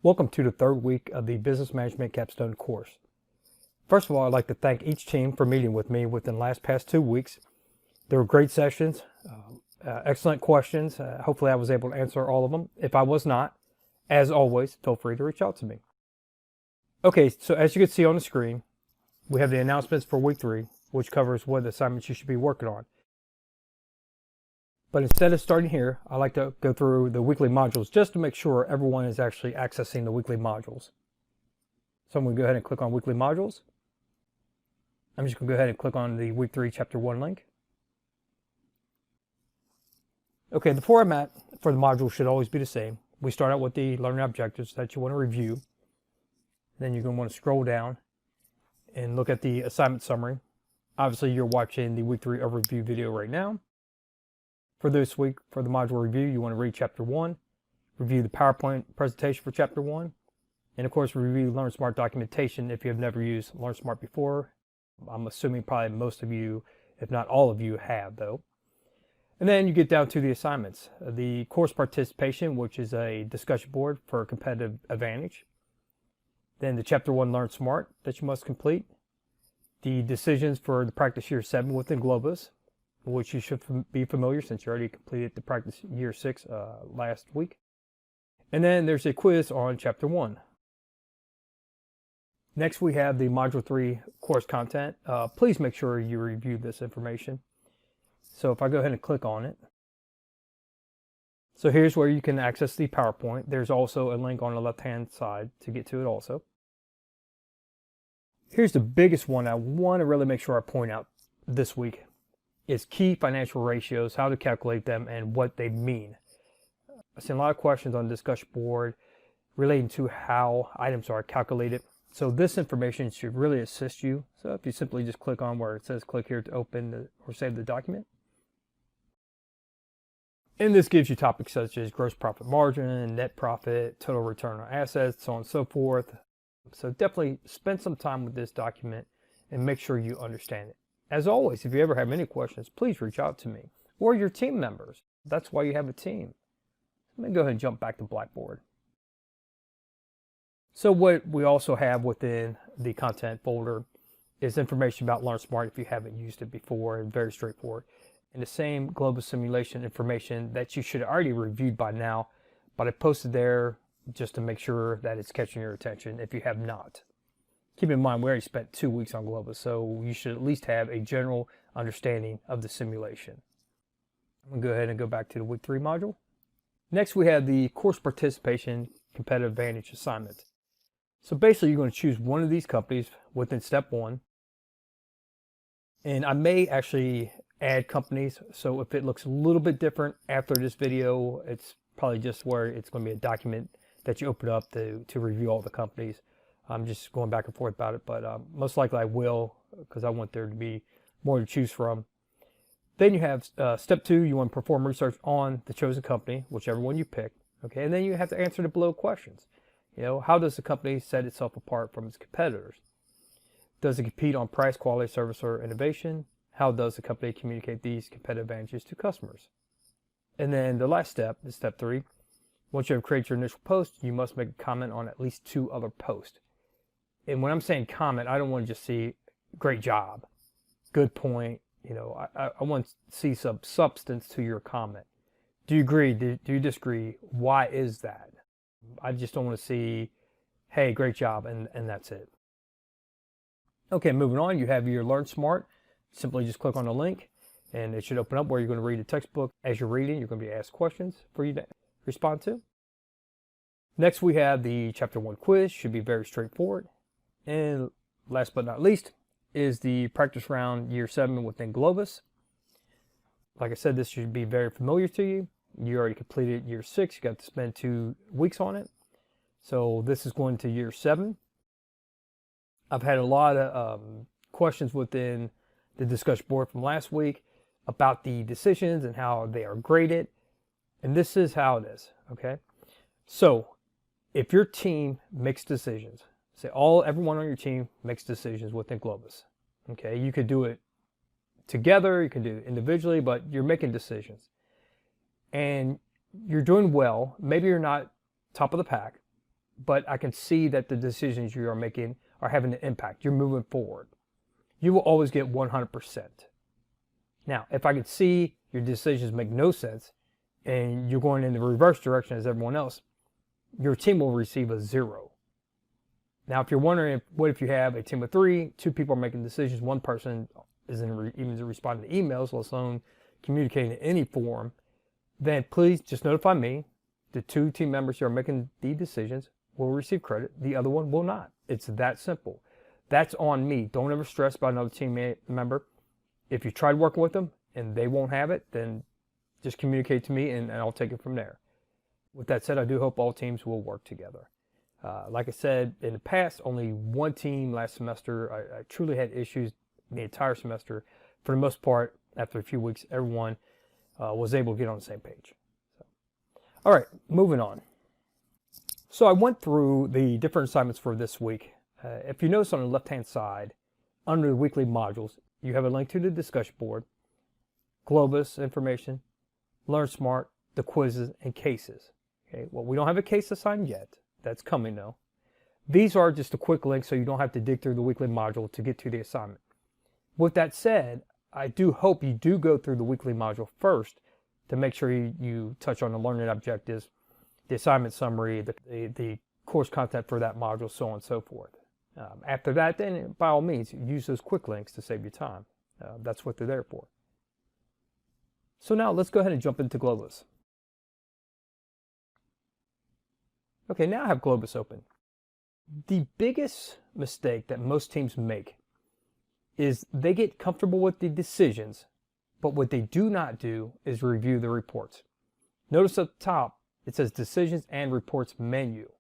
Welcome to the third week of the Business Management Capstone course. First of all, I'd like to thank each team for meeting with me within the past 2 weeks. They were great sessions, excellent questions. Hopefully I was able to answer all of them. If I was not, as always, feel free to reach out to me. Okay, so as you can see on the screen, we have the announcements for week 3, which covers what assignments you should be working on. But instead of starting here, I like to go through the weekly modules just to make sure everyone is actually accessing the weekly modules. So I'm going to go ahead and click on weekly modules. I'm just going to go ahead and click on the week 3 chapter 1 link. Okay, the format for the module should always be the same. We start out with the learning objectives that you want to review. Then you're going to want to scroll down and look at the assignment summary. Obviously, you're watching the week 3 overview video right now. For this week, for the module review, you want to read Chapter 1, review the PowerPoint presentation for Chapter 1, and of course, review Learnsmart documentation if you have never used Learnsmart before. I'm assuming probably most of you, if not all of you, have, though. And then you get down to the assignments. The course participation, which is a discussion board for competitive advantage. Then the Chapter 1 Learnsmart that you must complete. The decisions for the practice year 7 within Globus, which you should be familiar since you already completed the practice year 6 last week. And then there's a quiz on Chapter 1. Next we have the Module 3 course content. Please make sure you review this information. So if I go ahead and click on it. So here's where you can access the PowerPoint. There's also a link on the left-hand side to get to it also. Here's the biggest one I want to really make sure I point out this week. Is key financial ratios, how to calculate them, and what they mean. I've seen a lot of questions on the discussion board relating to how items are calculated. So this information should really assist you. So if you simply just click on where it says click here to open or save the document. And this gives you topics such as gross profit margin, net profit, total return on assets, so on and so forth. So definitely spend some time with this document and make sure you understand it. As always, if you ever have any questions, please reach out to me or your team members. That's why you have a team. Let me go ahead and jump back to Blackboard. So what we also have within the content folder is information about Learnsmart if you haven't used it before, and very straightforward. And the same Globus simulation information that you should have already reviewed by now, but I posted there just to make sure that it's catching your attention if you have not. Keep in mind, we already spent 2 weeks on Globus, so you should at least have a general understanding of the simulation. I'm going to go ahead and go back to the week 3 module. Next, we have the course participation competitive advantage assignment. So basically, you're going to choose one of these companies within step 1. And I may actually add companies, so if it looks a little bit different after this video, it's probably just where it's going to be a document that you open up to review all the companies. I'm just going back and forth about it, but most likely I will, because I want there to be more to choose from. Then you have step 2, you want to perform research on the chosen company, whichever one you pick. Okay, and then you have to answer the below questions. You know, how does the company set itself apart from its competitors? Does it compete on price, quality, service, or innovation? How does the company communicate these competitive advantages to customers? And then the last step is step 3. Once you have created your initial post, you must make a comment on at least 2 other posts. And when I'm saying comment, I don't want to just see great job, good point. You know, I want to see some substance to your comment. Do you agree? Do you disagree? Why is that? I just don't want to see, hey, great job, and that's it. Okay, moving on, you have your Learnsmart. Simply just click on the link, and it should open up where you're going to read a textbook. As you're reading, you're going to be asked questions for you to respond to. Next, we have the Chapter 1 quiz. Should be very straightforward. And last but not least is the practice round year 7 within Globus. Like I said, this should be very familiar to you. You already completed year 6. You got to spend 2 weeks on it. So this is going to year 7. I've had a lot of questions within the discussion board from last week about the decisions and how they are graded. And this is how it is, okay? So if your team makes decisions, say everyone on your team makes decisions within Globus. Okay, you could do it together, you can do it individually, but you're making decisions. And you're doing well. Maybe you're not top of the pack, but I can see that the decisions you are making are having an impact. You're moving forward. You will always get 100%. Now, if I could see your decisions make no sense and you're going in the reverse direction as everyone else, your team will receive a 0. Now, if you're wondering, what if you have a team of 3, 2 people are making decisions, 1 person isn't even responding to emails, let alone communicating in any form, then please just notify me. The 2 team members who are making the decisions will receive credit. The other one will not. It's that simple. That's on me. Don't ever stress about another team member. If you tried working with them and they won't have it, then just communicate to me and I'll take it from there. With that said, I do hope all teams will work together. Like I said, in the past, only 1 team last semester, I truly had issues the entire semester. For the most part, after a few weeks, everyone was able to get on the same page. So, all right, moving on. So I went through the different assignments for this week. If you notice on the left-hand side, under the weekly modules, you have a link to the discussion board, Globus information, Learnsmart, the quizzes, and cases. Okay, well, we don't have a case assigned yet. That's coming though. These are just a quick link so you don't have to dig through the weekly module to get to the assignment. With that said, I do hope you do go through the weekly module first to make sure you touch on the learning objectives, the assignment summary, the course content for that module, so on and so forth. After that, then by all means, use those quick links to save you time. That's what they're there for. So now let's go ahead and jump into Globus. Okay, now I have Globus open. The biggest mistake that most teams make is they get comfortable with the decisions, but what they do not do is review the reports. Notice at the top, it says Decisions and Reports menu.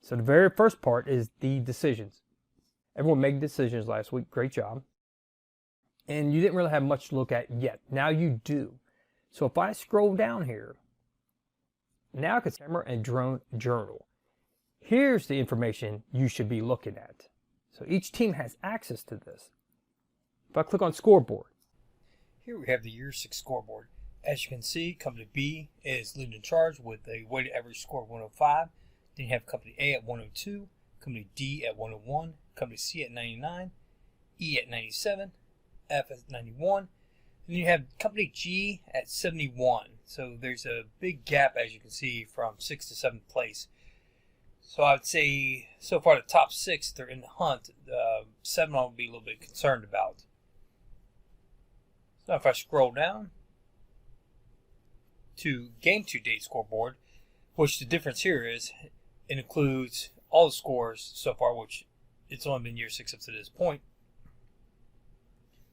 So the very first part is the decisions. Everyone made decisions last week. Great job. And you didn't really have much to look at yet. Now you do. So if I scroll down here, now I can see Camera and Drone Journal. Here's the information you should be looking at. So each team has access to this. If I click on Scoreboard. Here we have the Year 6 scoreboard. As you can see, Company B is leading in charge with a weighted average score of 105. Then you have Company A at 102, Company D at 101, Company C at 99, E at 97, F at 91, and you have Company G at 71. So there's a big gap, as you can see, from 6th to 7th place. So I would say so far the top 6, they're in the hunt. 7 I would be a little bit concerned about. So if I scroll down to Game to Date scoreboard, which the difference here is it includes all the scores so far, which it's only been Year 6 up to this point,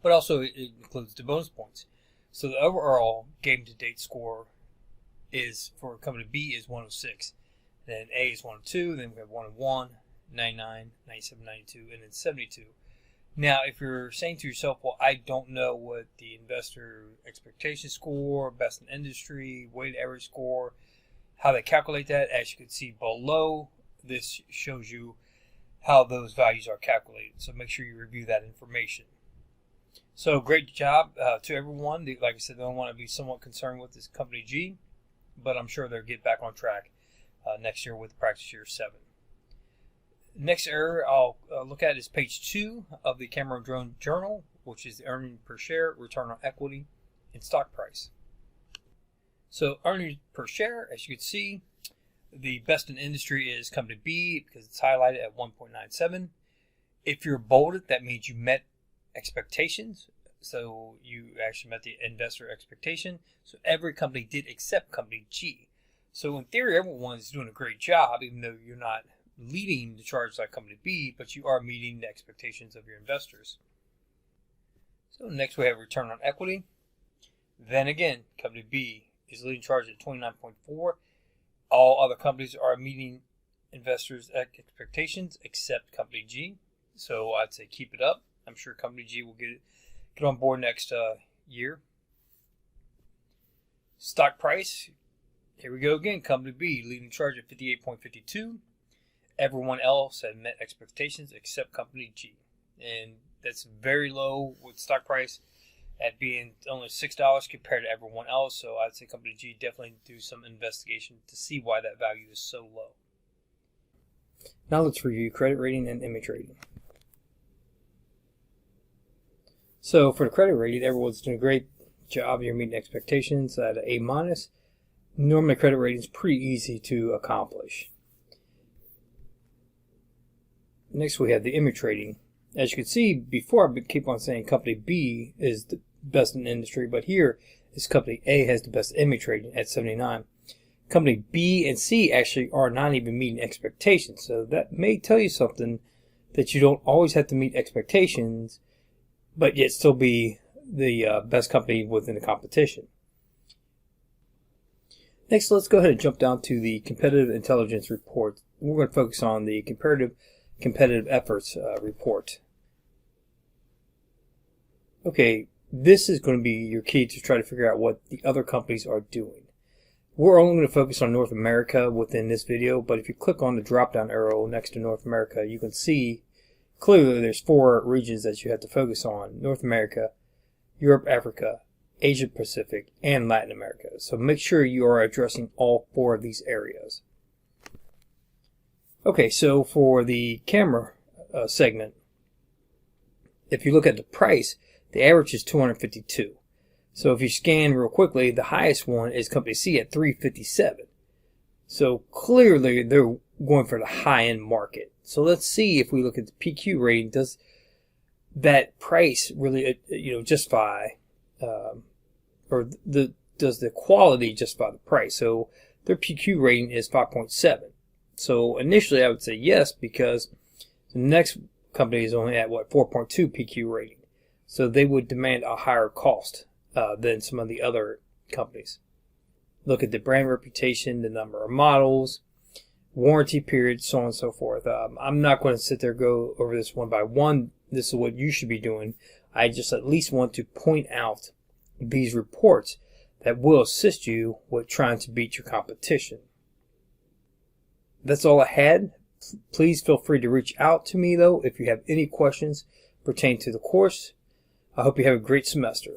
but also it includes the bonus points. So the overall Game to Date score is for Company B is 106. Then A is 102, then we have 101, 99, 97, 92, and then 72. Now, if you're saying to yourself, well, I don't know what the investor expectation score, best in industry, weighted average score, how they calculate that, as you can see below, this shows you how those values are calculated. So make sure you review that information. So great job to everyone. Like I said, the only one I'd be somewhat concerned with is Company G, but I'm sure they'll get back on track next year with Practice Year 7. Next area I'll look at is page 2 of the Camera and Drone Journal, which is the earnings per share, return on equity, and stock price. So earnings per share, as you can see, the best in industry is Company B because it's highlighted at 1.97. If you're bolded, that means you met expectations. So you actually met the investor expectation. So every company did except Company G. So in theory, everyone is doing a great job, even though you're not leading the charge like Company B, but you are meeting the expectations of your investors. So next we have return on equity. Then again, Company B is leading charge at 29.4. All other companies are meeting investors' expectations except Company G. So I'd say keep it up. I'm sure Company G will get on board next year. Stock price. Here we go again. Company B leading charge at 58.52. Everyone else had met expectations except Company G. And that's very low with stock price at being only $6 compared to everyone else. So I'd say Company G definitely do some investigation to see why that value is so low. Now let's review credit rating and image rating. So for the credit rating, everyone's doing a great job. You're meeting expectations at an A-. Normally credit rating is pretty easy to accomplish. Next we have the image rating. As you can see, before I keep on saying company B is the best in the industry, but here is company A has the best image rating at 79. Company B and C actually are not even meeting expectations. So that may tell you something, that you don't always have to meet expectations, but yet still be the best company within the competition. Next, let's go ahead and jump down to the competitive intelligence report. We're going to focus on the competitive efforts report. Okay, this is going to be your key to try to figure out what the other companies are doing. We're only going to focus on North America within this video, but if you click on the drop down arrow next to North America, you can see clearly there's 4 regions that you have to focus on: North America, Europe, Africa, Asia Pacific, and Latin America. So make sure you are addressing all 4 of these areas. Okay, so for the camera segment, if you look at the price, the average is $252. So if you scan real quickly, the highest one is company C at $357. So clearly they're going for the high-end market. So let's see, if we look at the PQ rating, does that price really justify, does the quality justify the price? So their PQ rating is 5.7. So initially I would say yes, because the next company is only at 4.2 PQ rating. So they would demand a higher cost than some of the other companies. Look at the brand reputation, the number of models, warranty period, so on and so forth. I'm not going to sit there and go over this one by one. This is what you should be doing. I just at least want to point out these reports that will assist you with trying to beat your competition. That's all I had. Please feel free to reach out to me, though, if you have any questions pertaining to the course. I hope you have a great semester.